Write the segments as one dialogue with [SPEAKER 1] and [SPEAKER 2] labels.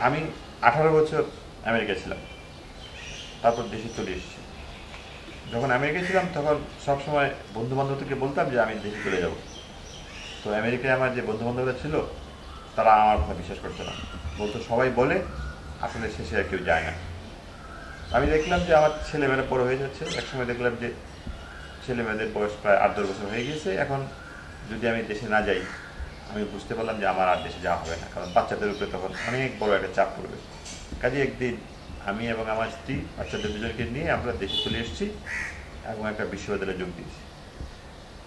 [SPEAKER 1] আমি 18 বছর আমেরিকা ছিলাম, তারপর দেশে চলে এসেছি। যখন আমেরিকায় ছিলাম তখন সবসময় বন্ধু বান্ধবদেরকে বলতাম যে আমি দেশে চলে যাব। তো আমেরিকায় আমার যে বন্ধু বান্ধবরা ছিল তারা আমার কথা বিশ্বাস করতো না, বলতো সবাই বলে, আসলে শেষে আর কেউ যায় না। আমি দেখলাম যে আমার ছেলেমেয়েরা বড় হয়ে যাচ্ছে, একসময় দেখলাম যে ছেলে মেয়েদের বয়স প্রায় 8-10 বছর হয়ে গেছে। এখন যদি আমি দেশে না যাই, আমি বুঝতে পারলাম যে আমার আর দেশে যাওয়া হবে না, কারণ বাচ্চাদের উপরে তখন অনেক বড় একটা চাপ পড়বে। কাজে একদিন আমি এবং আমার স্ত্রী বাচ্চাদের দুজনকে নিয়ে আমরা দেশে চলে এসেছি এবং একটা বিশ্ববিদ্যালয়ে যোগ দিয়েছি।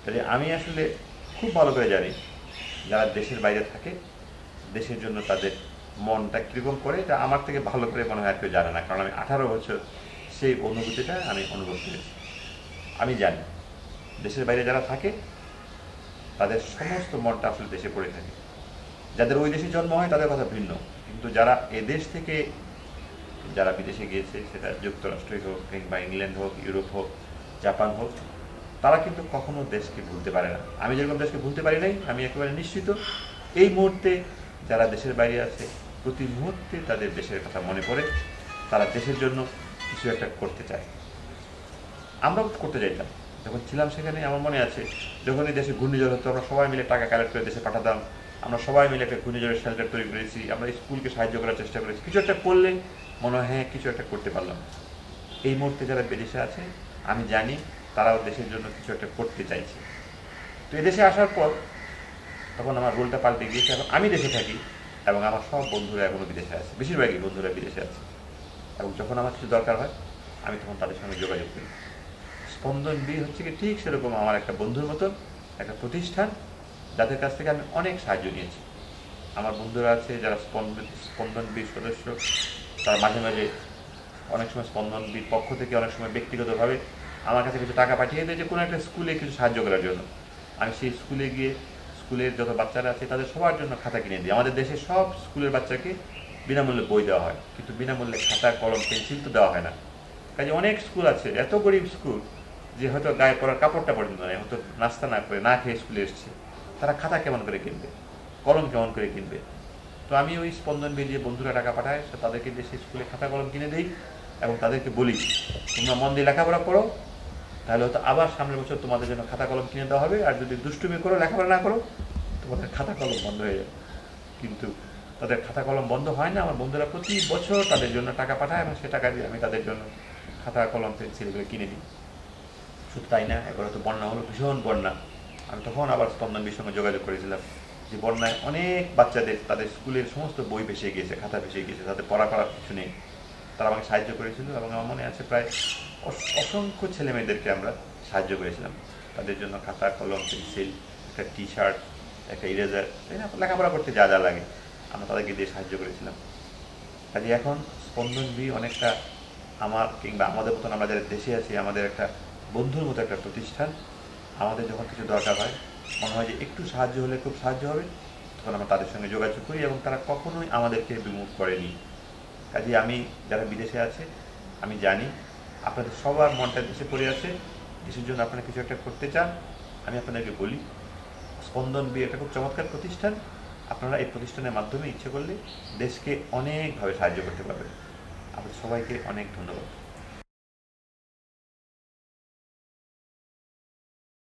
[SPEAKER 1] কাজে আমি আসলে খুব ভালো করে জানি যারা দেশের বাইরে থাকে দেশের জন্য তাদের মনটা কীরকম করে, এটা আমার থেকে ভালো করে মনে হয় আর কেউ জানে না, কারণ আমি 18 বছর সেই অনুভূতিটা আমি অনুভব করেছি। আমি জানি দেশের বাইরে যারা থাকে তাদের সমস্ত মনটা আসলে দেশে পড়ে থাকে। যাদের ওই দেশে জন্ম হয় তাদের কথা ভিন্ন, কিন্তু যারা এদেশ থেকে যারা বিদেশে গিয়েছে, সেটা যুক্তরাষ্ট্রই হোক কিংবা ইংল্যান্ড হোক, ইউরোপ হোক, জাপান হোক, তারা কিন্তু কখনো দেশকে ভুলতে পারে না। আমি যেরকম দেশকে ভুলতে পারি নাই, আমি একেবারে নিশ্চিত এই মুহূর্তে যারা দেশের বাইরে আছে প্রতি মুহূর্তে তাদের দেশের কথা মনে পড়ে, তারা দেশের জন্য কিছু একটা করতে চায়। আমরাও করতে চাইতাম যখন ছিলাম সেখানে। আমার মনে আছে যখনই দেশে ঘূর্ণিঝড় হতো আমরা সবাই মিলে টাকা কালেক্ট করে দেশে পাঠাতাম, আমরা সবাই মিলে একটা ঘূর্ণিঝড়ের শেল্টার তৈরি করেছি, আমরা স্কুলকে সাহায্য করার চেষ্টা করেছি। কিছু একটা করলে মনে হয় হ্যাঁ কিছু একটা করতে পারলাম। এই মুহূর্তে যারা বিদেশে আছে আমি জানি তারাও দেশের জন্য কিছু একটা করতে চাইছে। তো এদেশে আসার পর তখন আমার রোলটা পাল্টে গিয়েছে, এখন আমি দেশে থাকি এবং আমার সব বন্ধুরা এখনও বিদেশে আছে, বেশিরভাগই বন্ধুরা বিদেশে আছে। এবং যখন আমার কিছু দরকার হয় আমি তখন তাদের সঙ্গে যোগাযোগ করি। স্পন্দন বি হচ্ছে কি ঠিক সেরকম আমার একটা বন্ধুর মতন একটা প্রতিষ্ঠান, যাদের কাছ থেকে আমি অনেক সাহায্য নিয়েছি। আমার বন্ধুরা আছে যারা স্পন্দন বির সদস্য, তারা মাঝে মাঝে অনেক সময় স্পন্দন বির পক্ষ থেকে অনেক সময় ব্যক্তিগতভাবে আমার কাছে কিছু টাকা পাঠিয়ে দেয় যে কোনো একটা স্কুলে কিছু সাহায্য করার জন্য। আমি সেই স্কুলে গিয়ে স্কুলের যত বাচ্চারা আছে তাদের সবার জন্য খাতা কিনে দিই। আমাদের দেশে সব স্কুলের বাচ্চাকে বিনামূল্যে বই দেওয়া হয়, কিন্তু বিনামূল্যে খাতা কলম পেন্সিল তো দেওয়া হয় না। কাজে অনেক স্কুল আছে এত গরিব স্কুল যে হয়তো গায়ে পড়ার কাপড়টা পর্যন্ত নেই, হয়তো নাস্তা না করে না খেয়ে স্কুলে এসছে, তারা খাতা কেমন করে কিনবে, কলম কেমন করে কিনবে? তো আমি ওই স্পন্দন বিল যে বন্ধুরা টাকা পাঠায় তাদেরকে দেশে স্কুলে খাতা কলম কিনে দিই এবং তাদেরকে বলি তোমরা মন দিয়ে লেখাপড়া করো, তাহলে হয়তো আবার সামনের বছর তোমাদের জন্য খাতা কলম কিনে দেওয়া হবে, আর যদি দুষ্টুমি করো লেখাপড়া না করো তোমাদের খাতা কলম বন্ধ হয়ে যাবে। কিন্তু তাদের খাতা কলম বন্ধ হয় না। আমার বন্ধুরা প্রতি বছর তাদের জন্য টাকা পাঠায় এবং সে টাকা দিয়ে আমি তাদের জন্য খাতা কলম পেন্সিল এগুলো কিনে দিই। শুধু তাই না, এবার তো বন্যা হলো, ভীষণ বন্যা। আমি তখন আবার স্পন্দনবির সঙ্গে যোগাযোগ করেছিলাম যে বন্যায় অনেক বাচ্চাদের তাদের স্কুলের সমস্ত বই ভেসে গিয়েছে, খাতা ভেসে গিয়েছে, তাদের পড়া করার কিছু নেই। তারা আমাকে সাহায্য করেছিল এবং আমার মনে আছে প্রায় অসংখ্য ছেলে মেয়েদেরকে আমরা সাহায্য করেছিলাম। তাদের জন্য খাতা কলম পেন্সিল, একটা টি শার্ট, একটা ইরেজার, তাই না, লেখাপড়া করতে যা যা লাগে আমরা তাদেরকে দিয়ে সাহায্য করেছিলাম। কাজে এখন স্পন্দন বি অনেকটা আমার কিংবা আমাদের মতন আমরা যারা দেশে আছি আমাদের একটা বন্ধুর মতো একটা প্রতিষ্ঠান। আমাদের যখন কিছু দরকার হয় মনে হয় যে একটু সাহায্য হলে খুব সাহায্য হবে, তখন আমরা তাদের সঙ্গে যোগাযোগ করি এবং তারা কখনোই আমাদেরকে বিমুখ করেনি। কাজে আমি যারা বিদেশে আছে আমি জানি আপনাদের সবার মনটা দেশে পড়ে আছে, দেশের জন্য আপনারা কিছু একটা করতে চান। আমি আপনাদেরকে বলি স্পন্দন বি একটা খুব চমৎকার প্রতিষ্ঠান, আপনারা এই প্রতিষ্ঠানের মাধ্যমে ইচ্ছে করলে দেশকে অনেকভাবে সাহায্য করতে পারবেন। আপনাদের সবাইকে অনেক ধন্যবাদ।